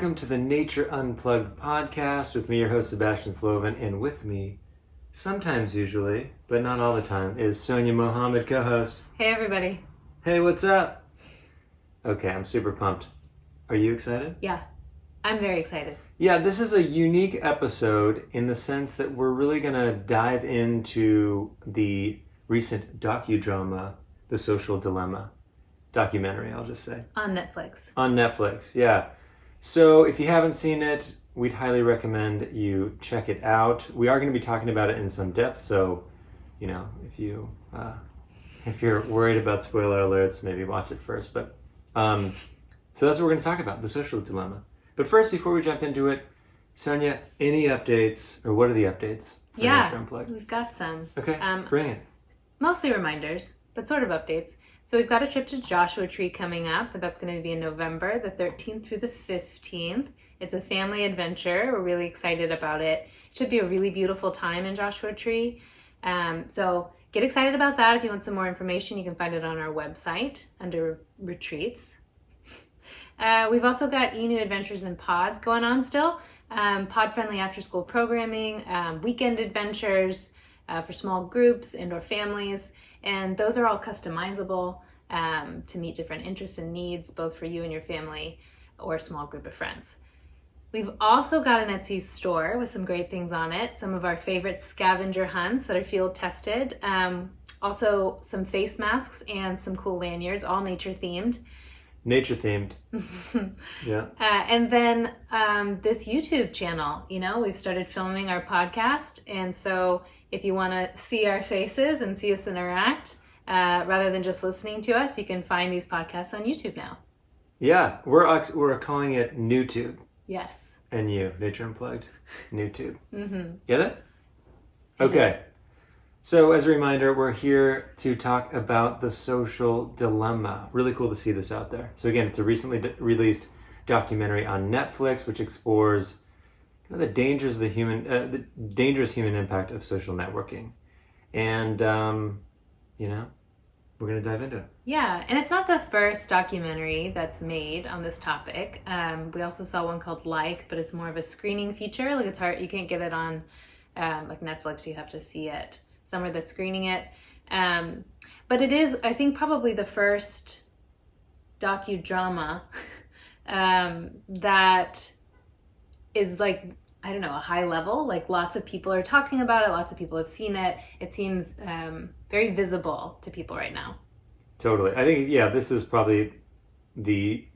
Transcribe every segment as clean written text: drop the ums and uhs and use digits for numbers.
welcome to the Nature Unplugged podcast with me, your host, Sebastian Slovan, and with me, sometimes usually, but not all the time, is Sonia Mohammed, co-host. Hey, everybody. Hey, what's up? Okay, I'm super pumped. Are you excited? Yeah, I'm very excited. Yeah, this is a unique episode in the sense that we're really going to dive into the recent docudrama, The Social Dilemma. Documentary, I'll just say. On Netflix. On Netflix, yeah. So if you haven't seen it, we'd highly recommend you check it out. We are going to be talking about it in some depth, so, you know, if you're worried about spoiler alerts, maybe watch it first. But so that's what we're going to talk about, The Social Dilemma. But first, before we jump into it, Sonia, any updates, or what are the updates for Nature Unplugged? We've got some. Okay, bring it. Mostly reminders, but sort of updates. So we've got a trip to Joshua Tree coming up, but that's going to be in November, the 13th through the 15th. It's a family adventure. We're really excited about it. It should be a really beautiful time in Joshua Tree. So get excited about that. If you want some more information, you can find it on our website under retreats. We've also got ENU Adventures and Pods going on still. Pod-friendly after-school programming, weekend adventures for small groups and/or families. And those are all customizable to meet different interests and needs, both for you and your family or a small group of friends. We've also got an Etsy store with some great things on it. Some of our favorite scavenger hunts that are field tested. Also some face masks and some cool lanyards, all nature themed. Nature themed. Yeah. And then this YouTube channel, you know, we've started filming our podcast. And so if you want to see our faces and see us interact, rather than just listening to us, you can find these podcasts on YouTube now. Yeah, we're calling it NewTube. Yes. NU, Nature Unplugged, NewTube. Mm-hmm. Get it? Okay. So as a reminder, we're here to talk about The Social Dilemma. Really cool to see this out there. So again, it's a recently released documentary on Netflix, which explores the dangers of the dangerous human impact of social networking. And, we're going to dive into it. Yeah, and it's not the first documentary that's made on this topic. We also saw one called but it's more of a screening feature. Like, it's hard, you can't get it on like Netflix, you have to see it somewhere that's screening it. But it is, I think, probably the first docudrama that is like, I don't know, a high level. Like, lots of people are talking about it, lots of people have seen it. It seems very visible to people right now. Totally. I think, this is probably the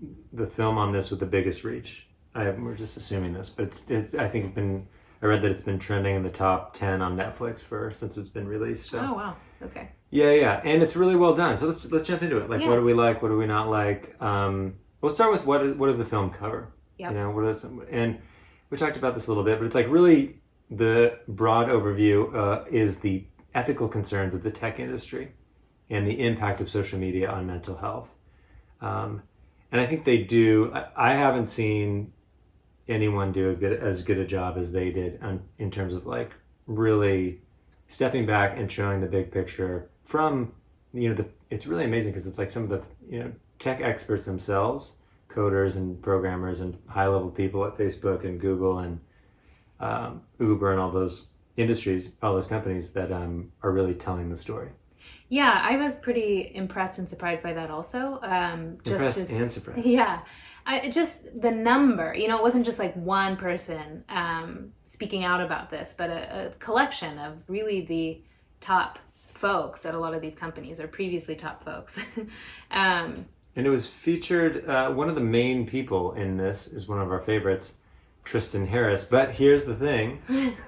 film on this with the biggest reach. We're just assuming this, but I read that it's been trending in the top 10 on Netflix since it's been released. So. Oh, wow. Okay. Yeah. And it's really well done. So let's jump into it. Like, What do we like? What do we not like? We'll start with what does the film cover? Yep. You know, and we talked about this a little bit, but it's like really the broad overview is the ethical concerns of the tech industry and the impact of social media on mental health. And I think they do. I haven't seen anyone do as good a job as they did in terms of like really stepping back and showing the big picture from, it's really amazing because it's like some of the, tech experts themselves, coders and programmers and high-level people at Facebook and Google and Uber and all those industries, all those companies that are really telling the story. Yeah, I was pretty impressed and surprised by that also. Impressed and surprised. Yeah. Just the number, it wasn't just like one person speaking out about this, but a collection of really the top folks at a lot of these companies, or previously top folks. And it was featured, one of the main people in this is one of our favorites, Tristan Harris. But here's the thing.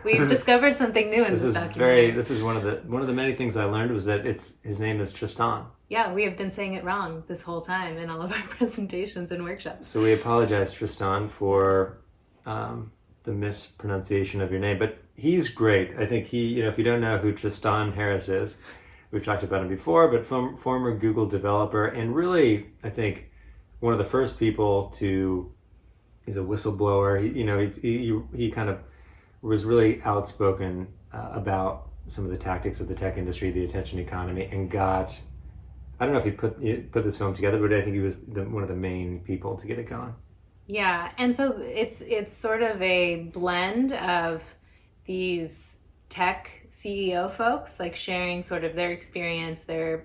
We've discovered something new in this documentary. This is one of the many things I learned was that his name is Tristan. Yeah, we have been saying it wrong this whole time in all of our presentations and workshops. So we apologize, Tristan, for the mispronunciation of your name. But he's great. I think if you don't know who Tristan Harris is, we've talked about him before, but former Google developer, and really, I think, one of the first people he's a whistleblower. He kind of was really outspoken about some of the tactics of the tech industry, the attention economy, and got, I don't know if he put this film together, but I think he was one of the main people to get it going. Yeah, and so it's sort of a blend of these tech CEO folks like sharing sort of their experience, their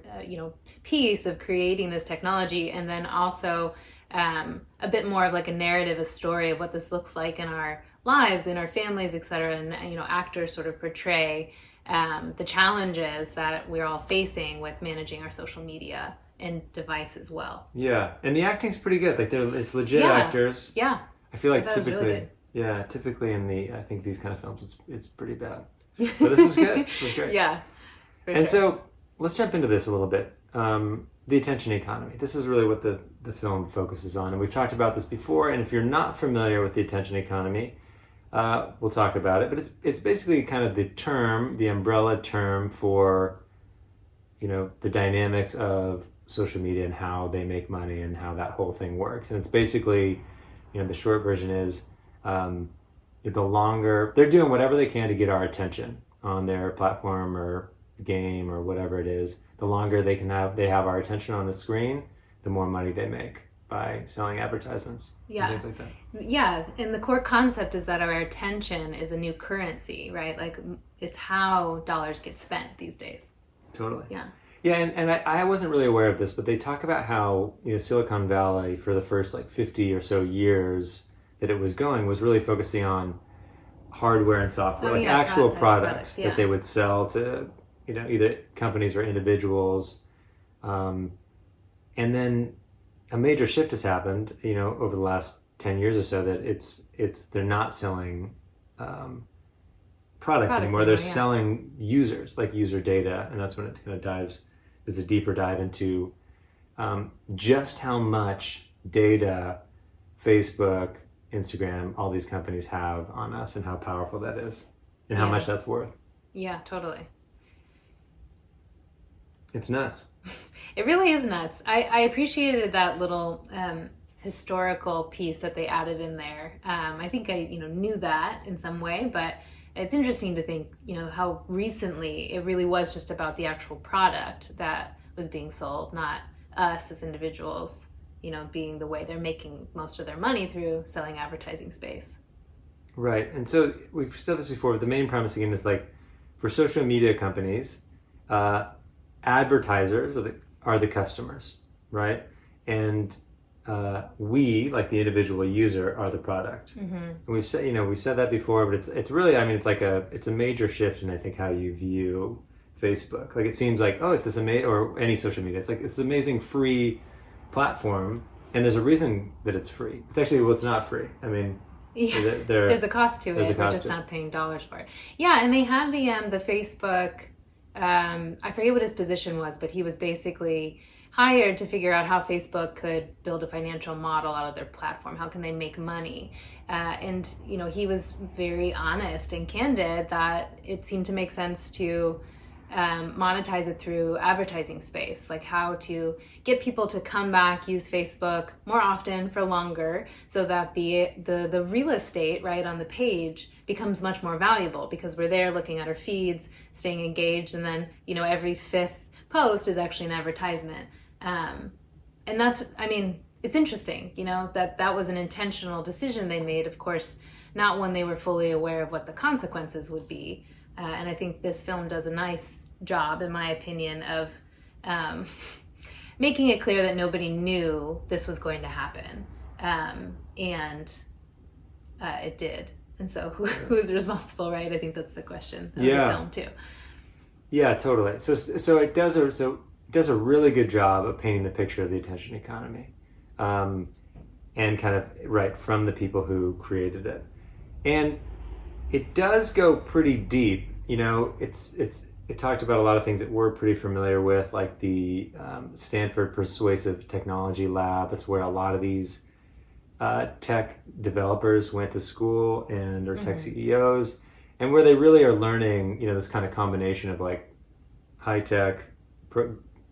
piece of creating this technology, and then also a bit more of like a narrative, a story of what this looks like in our lives, in our families, etc. And actors sort of portray the challenges that we're all facing with managing our social media and device as well. Yeah, and the acting's pretty good. Like it's legit Yeah. actors. Yeah, I feel like I thought it was really typically, good. yeah, typically in I think these kind of films, it's pretty bad. But this is good. This is great. Yeah, for And sure. so let's jump into this a little bit. The attention economy. This is really what the film focuses on, and we've talked about this before. And if you're not familiar with the attention economy, we'll talk about it. But it's basically kind of the umbrella term for the dynamics of social media and how they make money and how that whole thing works. And it's basically, the short version is, the longer they're doing whatever they can to get our attention on their platform or game or whatever it is, the longer they have our attention on the screen, the more money they make by selling advertisements Yeah. and things like that. Yeah, and the core concept is that our attention is a new currency, right? Like it's how dollars get spent these days. Totally. Yeah. Yeah, and I wasn't really aware of this, but they talk about how Silicon Valley for the first 50 or so years that it was going was really focusing on hardware and software, actual products yeah. that they would sell to either companies or individuals, and then a major shift has happened over the last 10 years or so that they're not selling products anymore. They're selling users, like user data, and that's when it kind of is a deeper dive into just how much data Facebook, Instagram, all these companies have on us and how powerful that is and how much that's worth. Yeah, totally. It's nuts. It really is nuts. I appreciated that little historical piece that they added in there. I think I knew that in some way, but it's interesting to think how recently it really was just about the actual product that was being sold, not us as individuals being the way they're making most of their money through selling advertising space. Right. And so we've said this before, but the main premise again is for social media companies, advertisers are the customers, right? And we, like the individual user, are the product. Mm-hmm. And we've said that before, but it's really, it's a major shift in I think how you view Facebook. Like it seems like, oh, it's this amazing, or any social media. It's like it's amazing free platform, and there's a reason that it's free. It's actually it's not free. Yeah. There's a cost to it. We're just not paying dollars for it. Yeah, and they had the Facebook. I forget what his position was, but he was basically hired to figure out how Facebook could build a financial model out of their platform. How can they make money? And he was very honest and candid that it seemed to make sense to monetize it through advertising space, like how to get people to come back, use Facebook more often for longer, so that the real estate right on the page becomes much more valuable because we're there looking at our feeds, staying engaged, and then every fifth post is actually an advertisement. And that's, it's interesting, that was an intentional decision they made, of course, not when they were fully aware of what the consequences would be. And I think this film does a nice job, in my opinion, of making it clear that nobody knew this was going to happen. And it did. And so who's responsible, right? I think that's the question of the film, too. Yeah, totally. So it does a really good job of painting the picture of the attention economy, and kind of right from the people who created it. And it does go pretty deep. It talked about a lot of things that we're pretty familiar with, like the Stanford Persuasive Technology Lab. It's where a lot of these tech developers went to school and are tech CEOs, and where they really are learning, this kind of combination of high tech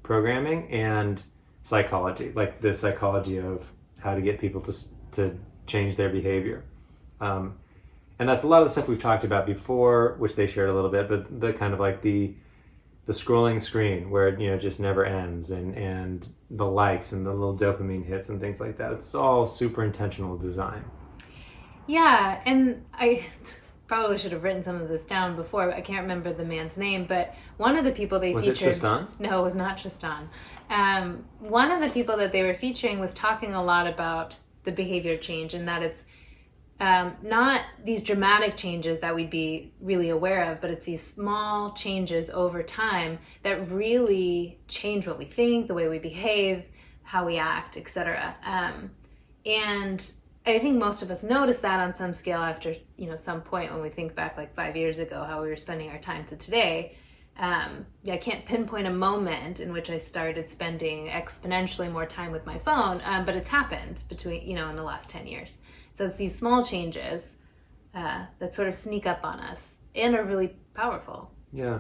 programming and psychology, like the psychology of how to get people to change their behavior. And that's a lot of the stuff we've talked about before, which they shared a little bit, but the kind of the the scrolling screen where it, just never ends, and the likes and the little dopamine hits and things like that. It's all super intentional design. Yeah, and I probably should have written some of this down before. I can't remember the man's name, but one of the people they featured... Was it Tristan? No, it was not Tristan. One of the people that they were featuring was talking a lot about the behavior change, and that it's not these dramatic changes that we'd be really aware of, but it's these small changes over time that really change what we think, the way we behave, how we act, etc. And I think most of us notice that on some scale after, some point when we think back like 5 years ago, how we were spending our time to today. I can't pinpoint a moment in which I started spending exponentially more time with my phone, but it's happened between, in the last 10 years. So it's these small changes that sort of sneak up on us and are really powerful. Yeah.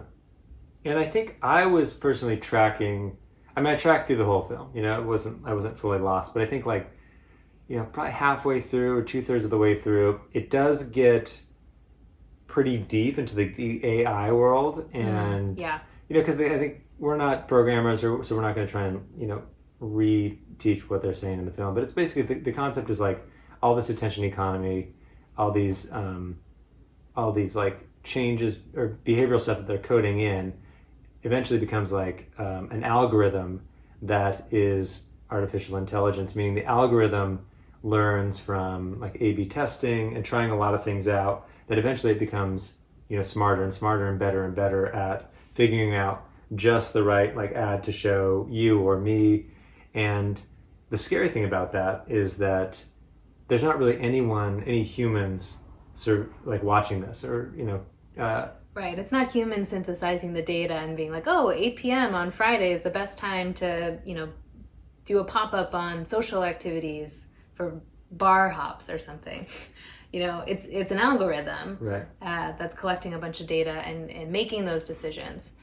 And I think I was personally tracking, I tracked through the whole film, I wasn't fully lost, but I think probably halfway through or 2/3 of the way through, it does get pretty deep into the AI world. And, because I think we're not programmers, so we're not going to try and, re-teach what they're saying in the film. But it's basically, the concept is like all this attention economy, all these like changes or behavioral stuff that they're coding in eventually becomes like an algorithm that is artificial intelligence, meaning the algorithm learns from like A/B testing and trying a lot of things out, that eventually it becomes smarter and smarter and better at figuring out just the right like ad to show you or me. And the scary thing about that is that there's not really any humans sort of like watching this or right, it's not humans synthesizing the data and being like, 8 p.m. on Friday is the best time to do a pop-up on social activities for bar hops or something. It's an algorithm, right, that's collecting a bunch of data and making those decisions,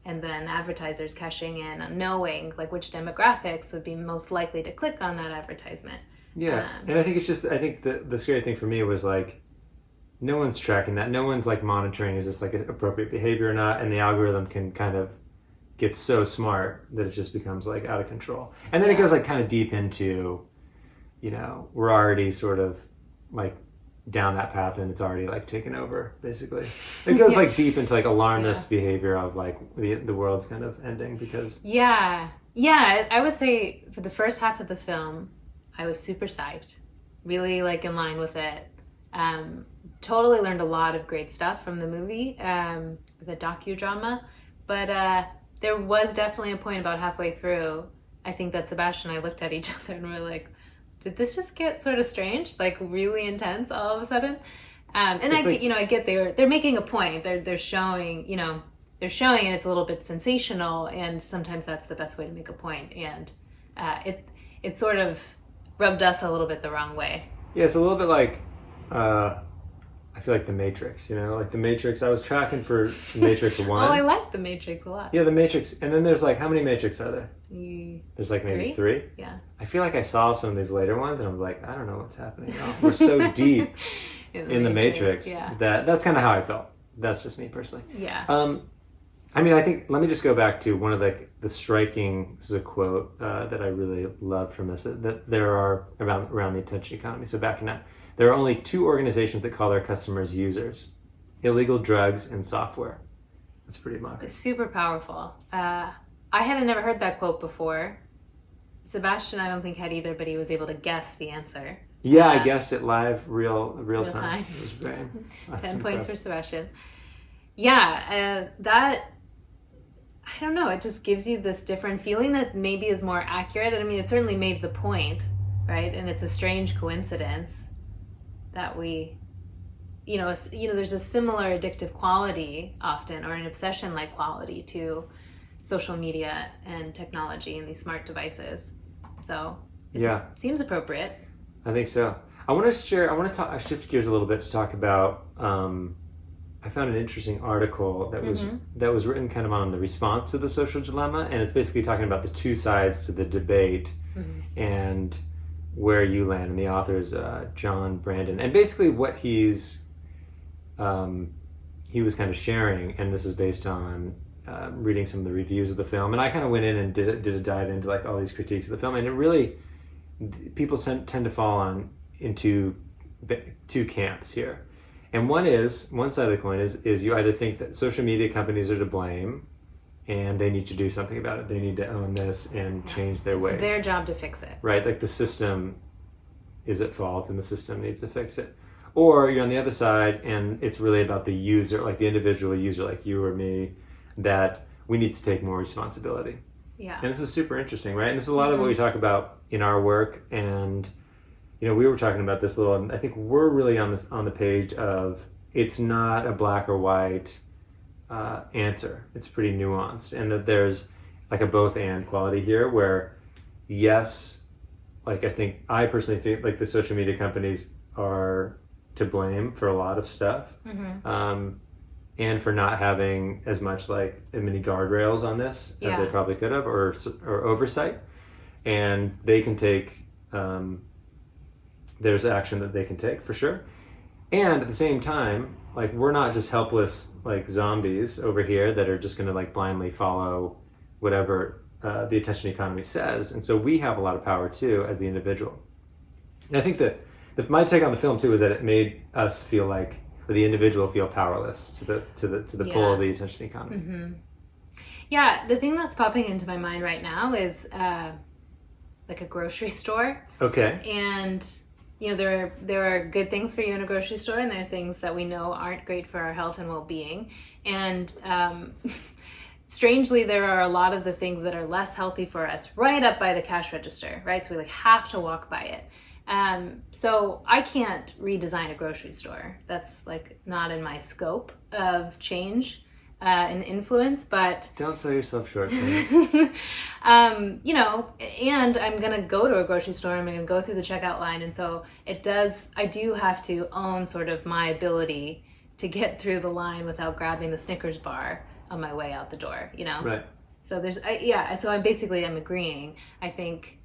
and then advertisers cashing in on knowing like which demographics would be most likely to click on that advertisement. Yeah, and I think the scary thing for me was like, no one's tracking that, no one's like monitoring is this like an appropriate behavior or not, and the algorithm can kind of get so smart that it just becomes like out of control, and then it goes like kind of deep into, we're already sort of like down that path and it's already like taken over basically. It goes like deep into like alarmist behavior of like the world's kind of ending because I would say for the first half of the film I was super psyched, really like in line with it. Totally learned a lot of great stuff from the movie, the docudrama, but there was definitely a point about halfway through, I think that Sebastian and I looked at each other and were like, did this just get sort of strange, like really intense all of a sudden? And I get they're making a point. They're showing, and it's a little bit sensational, and sometimes that's the best way to make a point. And it sort of rubbed us a little bit the wrong way. Yeah, it's a little bit like I feel like The Matrix, like The Matrix. I was tracking for Matrix 1. Oh, I like The Matrix a lot. Yeah, The Matrix. And then there's like, how many Matrix are there? There's like maybe 3? Yeah. I feel like I saw some of these later ones and I was like, I don't know what's happening now. We're so deep in the Matrix that's kind of how I felt. That's just me personally. Yeah. I think, let me just go back to one of the striking, this is a quote that I really love from this, that there are around the attention economy. So backing up, there are only 2 organizations that call their customers users: illegal drugs and software. That's pretty remarkable. It's super powerful. I had never heard that quote before. Sebastian, I don't think had either, but he was able to guess the answer. Yeah, I guessed it live, real time. It was very 10 points for Sebastian. Yeah, that, I don't know, it just gives you this different feeling that maybe is more accurate. I mean, it certainly made the point, right? And it's a strange coincidence that we, there's a similar addictive quality often, or an obsession-like quality to social media and technology and these smart devices. So it seems appropriate. I think so. I shift gears a little bit to talk about, I found an interesting article that was written kind of on the response to the social dilemma, and it's basically talking about the 2 sides to the debate and where you land. And the author is John Brandon, and basically what he was kind of sharing, and this is based on reading some of the reviews of the film, and I kind of went in and did a dive into like all these critiques of the film, and it really, people tend to fall on into two camps here. And one side of the coin is you either think that social media companies are to blame and they need to do something about it. They need to own this and change their ways. It's their job to fix it. Right, like the system is at fault and the system needs to fix it. Or you're on the other side and it's really about the user, like the individual user, like you or me, that we need to take more responsibility. Yeah. And this is super interesting, right? And this is a lot of what we talk about in our work. And you know, we were talking about this a little, and I think we're really on the page of it's not a black or white answer. It's pretty nuanced, and that there's like a both and quality here where yes, like I personally think like the social media companies are to blame for a lot of stuff, and for not having as much like many guardrails on this as they probably could have, or oversight, and they can take there's action that they can take for sure. And at the same time, like we're not just helpless like zombies over here that are just going to like blindly follow whatever the attention economy says. And so we have a lot of power too as the individual. And I think that my take on the film too is that it made us feel like, or the individual feel powerless to the pull of the attention economy. Mm-hmm. Yeah, the thing that's popping into my mind right now is like a grocery store. Okay. And you know, there are good things for you in a grocery store, and there are things that we know aren't great for our health and well-being. And strangely, there are a lot of the things that are less healthy for us right up by the cash register, right? So we like have to walk by it. So I can't redesign a grocery store. That's like not in my scope of change and influence, but don't sell yourself short. you know, and I'm gonna go to a grocery store, I'm gonna go through the checkout line, and so I do have to own sort of my ability to get through the line without grabbing the Snickers bar on my way out the door, you know? Right. So so I'm agreeing. I think,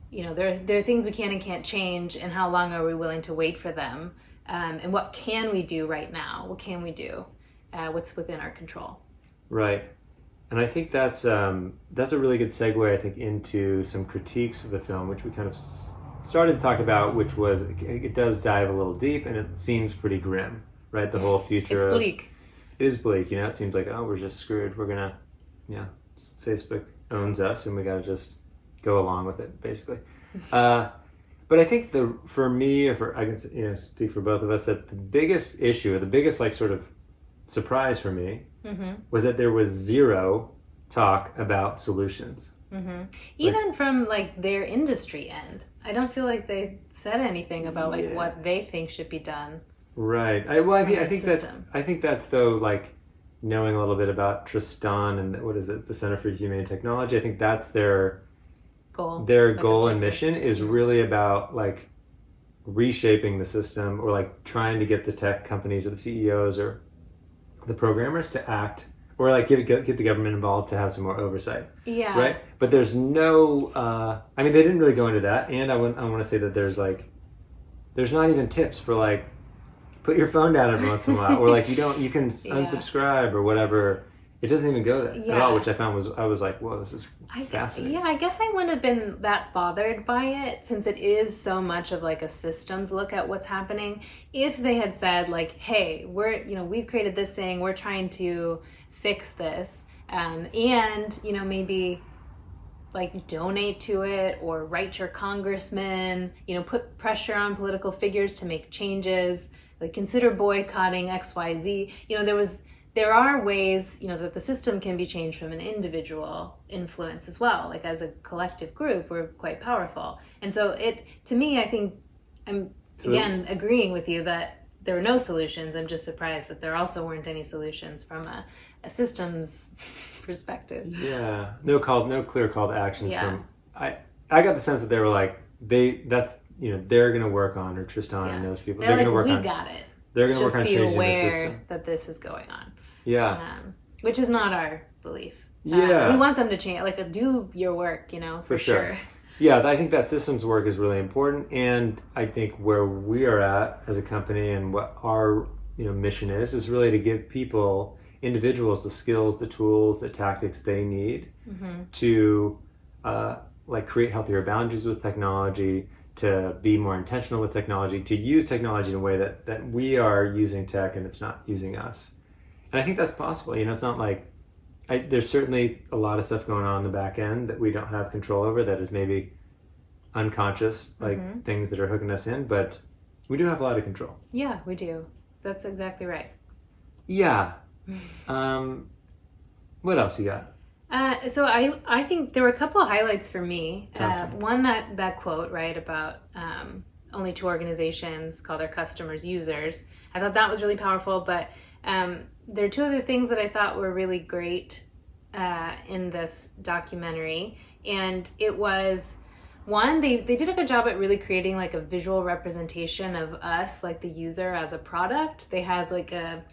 you know, there are things we can and can't change, and how long are we willing to wait for them? And what can we do right now? What can we do? What's within our control? Right. And I think that's a really good segue, I think, into some critiques of the film, which we kind of started to talk about, which was, it does dive a little deep, and it seems pretty grim, right? The whole future. It's bleak. It is bleak, you know? It seems like, oh, we're just screwed. We're going to, Facebook owns us, and we got to just go along with it, basically. But I think for me, or I can speak for both of us, that the biggest issue, or the biggest like sort of surprise for me was that there was zero talk about solutions. Even from like their industry end, I don't feel like they said anything about like what they think should be done. Right. I think that's though, like knowing a little bit about Tristan and what is it, the Center for Humane Technology. I think that's their goal. Their goal and mission is really about like reshaping the system, or like trying to get the tech companies or the CEOs or the programmers to act, or like get the government involved to have some more oversight. Yeah. Right. But there's no. I mean, they didn't really go into that, and I want to say that there's not even tips for like put your phone down every once in a while, or like you can unsubscribe or whatever. It doesn't even go there at all, which I found I was like, whoa, this is fascinating. I guess I wouldn't have been that bothered by it, since it is so much of like a systems look at what's happening. If they had said like, hey, we've created this thing, we're trying to fix this, and maybe like donate to it, or write your congressman, put pressure on political figures to make changes, like consider boycotting XYZ. There are ways, that the system can be changed from an individual influence as well. Like as a collective group, we're quite powerful. And so to me, I think I'm agreeing with you that there were no solutions. I'm just surprised that there also weren't any solutions from a systems perspective. Yeah, no clear call to action. Yeah. I got the sense that they were like, they're going to work on, or Tristan and those people. They're going to work on. We got it. They're going to work on changing the system. Just be aware that this is going on. Yeah. Which is not our belief. Yeah. We want them to change, like do your work, for sure. Yeah, I think that systems work is really important. And I think where we are at as a company, and what our mission is really to give people individuals the skills, the tools, the tactics they need to like create healthier boundaries with technology, to be more intentional with technology, to use technology in a way that we are using tech and it's not using us. And I think that's possible. It's not like, there's certainly a lot of stuff going on in the back end that we don't have control over, that is maybe unconscious, like things that are hooking us in, but we do have a lot of control. Yeah, we do. That's exactly right. Yeah. What else you got? So I think there were a couple of highlights for me. One, that quote, right, about only 2 organizations call their customers users. I thought that was really powerful, but there are 2 other things that I thought were really great in this documentary. And it was, one, they did a good job at really creating like a visual representation of us, like the user, as a product. They had like a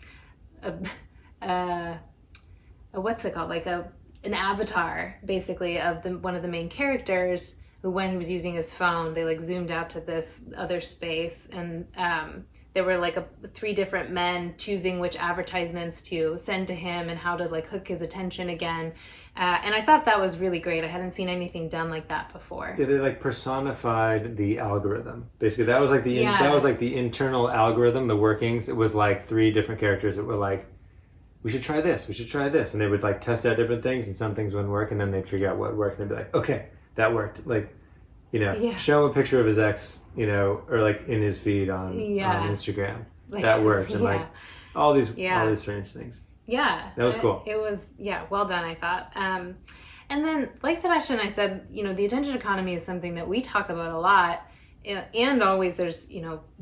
what's it called? Like an avatar, basically, of one of the main characters, who, when he was using his phone, they like zoomed out to this other space, and there were like 3 different men choosing which advertisements to send to him and how to like hook his attention again. And I thought that was really great. I hadn't seen anything done like that before. Yeah, they like personified the algorithm. Basically, that was like the internal algorithm, the workings. It was like 3 different characters that were like, we should try this, and they would like test out different things, and some things wouldn't work, and then they'd figure out what worked, and they'd be like, okay, that worked. Like, show him a picture of his ex, or like in his feed on Instagram. Like, that worked. And like all these strange things. Yeah. That was cool. It was, well done, I thought. And then, like Sebastian, I said, the attention economy is something that we talk about a lot, and always there's,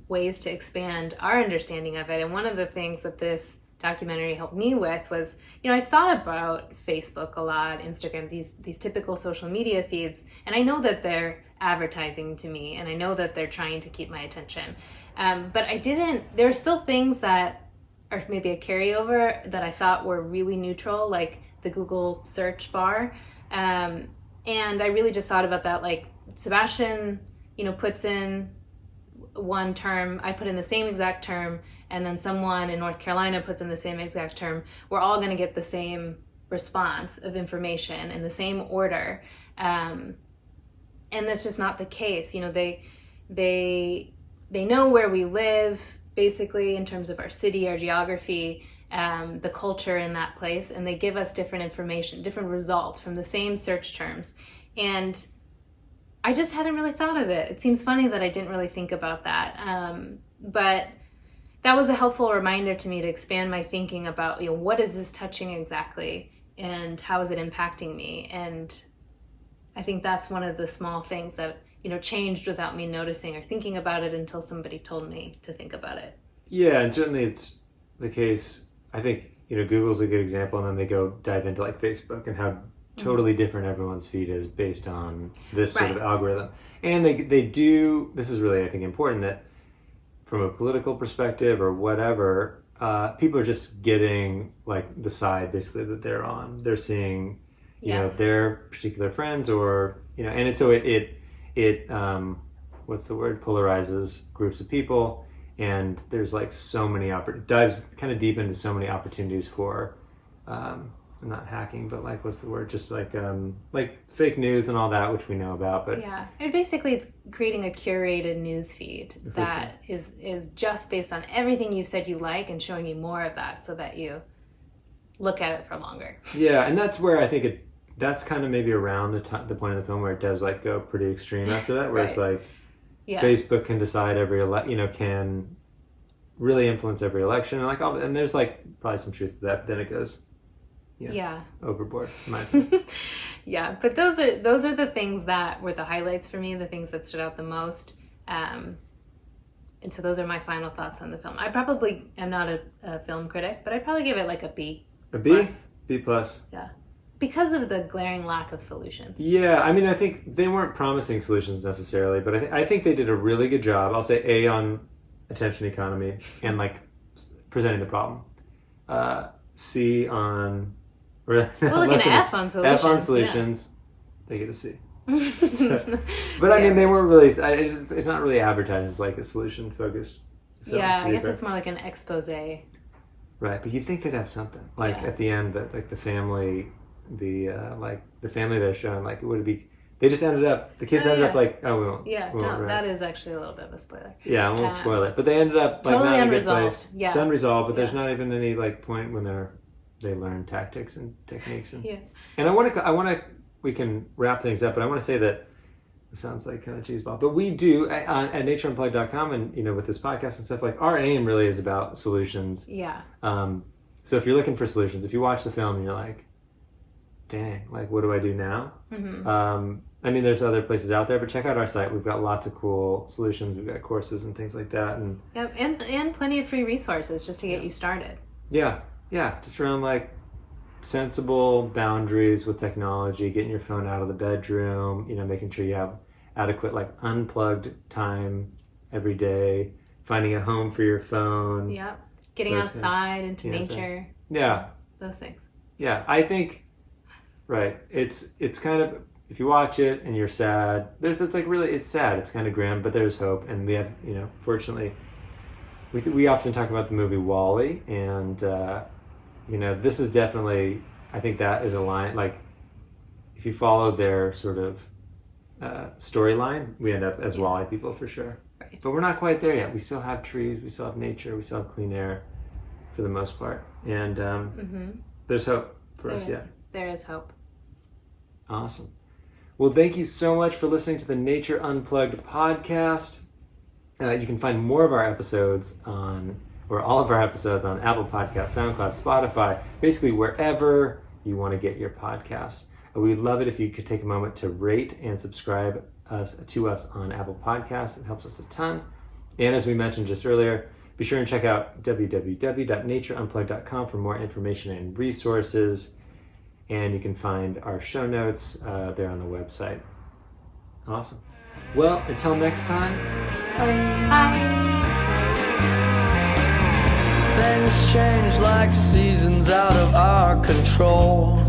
ways to expand our understanding of it. And one of the things that this documentary helped me with was, I've thought about Facebook a lot, Instagram, these typical social media feeds, and I know that they're advertising to me, and I know that they're trying to keep my attention. But there are still things that are maybe a carryover that I thought were really neutral, like the Google search bar. And I really just thought about that, like Sebastian, puts in one term, I put in the same exact term, and then someone in North Carolina puts in the same exact term. We're all going to get the same response of information in the same order. And that's just not the case. They know where we live, basically, in terms of our city, our geography, the culture in that place, and they give us different information, different results from the same search terms. And I just hadn't really thought of it. It seems funny that I didn't really think about that. But that was a helpful reminder to me to expand my thinking about, what is this touching exactly, and how is it impacting me? And I think that's one of the small things that, changed without me noticing or thinking about it until somebody told me to think about it. Yeah, and certainly it's the case. I think, Google's a good example, and then they go dive into like Facebook and how totally different everyone's feed is based on this sort of algorithm. And they do, this is really, I think, important, that from a political perspective or whatever, people are just getting like the side basically that they're on. They're seeing, their particular friends, or, and it what's the word, polarizes groups of people. And there's like so many dives kind of deep into so many opportunities for not hacking, but like, what's the word, just like fake news and all that, which we know about. But and basically it's creating a curated news feed that is just based on everything you've said you like, and showing you more of that so that you look at it for longer. And that's where I think that's kind of maybe around the point of the film where it does like go pretty extreme after that, where it's like Facebook can decide can really influence every election, and like and there's like probably some truth to that, but then it goes overboard, in my opinion. But those are the things that were the highlights for me, the things that stood out the most. And so those are my final thoughts on the film. I probably am not a film critic, but I'd probably give it like a B. A B? Plus. B plus. Yeah. Because of the glaring lack of solutions. Yeah, I mean, I think they weren't promising solutions necessarily, but I think they did a really good job. I'll say A on attention economy and like presenting the problem. C on... We're looking at F on solutions. F on solutions. They get a C. But I mean, they weren't really... It's not really advertised as like a solution-focused film. I guess it's more like an expose. Right, but you'd think they'd have something like at the end that like the family, the family they're showing, like it would be. They just ended up. The kids ended up like, oh, we won't. Yeah, we won't, no, that is actually a little bit of a spoiler. Yeah, I won't spoil it. But they ended up like totally not in a good unresolved. place. Yeah, it's unresolved. But there's not even any like point when they learn tactics and techniques. And and we can wrap things up. But I want to say that it sounds like kind of cheeseball. But we do at natureunplugged.com and with this podcast and stuff, like our aim really is about solutions. Yeah. So if you're looking for solutions, if you watch the film and you're like, dang, like what do I do now? Mm-hmm. I mean, there's other places out there, but check out our site. We've got lots of cool solutions. We've got courses and things like that, and plenty of free resources just to get you started. Yeah, just around like sensible boundaries with technology, getting your phone out of the bedroom, making sure you have adequate like unplugged time every day, finding a home for your phone. Yeah, getting outside into nature. Yeah, those things. Yeah, I think right. It's kind of. If you watch it and you're sad, it's sad. It's kind of grim, but there's hope. And we have, fortunately, we often talk about the movie WALL-E, and this is definitely, I think that is a line. Like, if you follow their sort of storyline, we end up as WALL-E people for sure. Right. But we're not quite there yet. We still have trees, we still have nature, we still have clean air, for the most part. And there's hope for us. Yeah, there is hope. Awesome. Well, thank you so much for listening to the Nature Unplugged podcast. You can find more of our episodes all of our episodes on Apple Podcasts, SoundCloud, Spotify, basically wherever you want to get your podcasts. We'd love it if you could take a moment to rate and subscribe to us on Apple Podcasts. It helps us a ton. And as we mentioned just earlier, be sure and check out www.natureunplugged.com for more information and resources. And you can find our show notes there on the website. Awesome. Well, until next time, bye. Things change like seasons out of our control.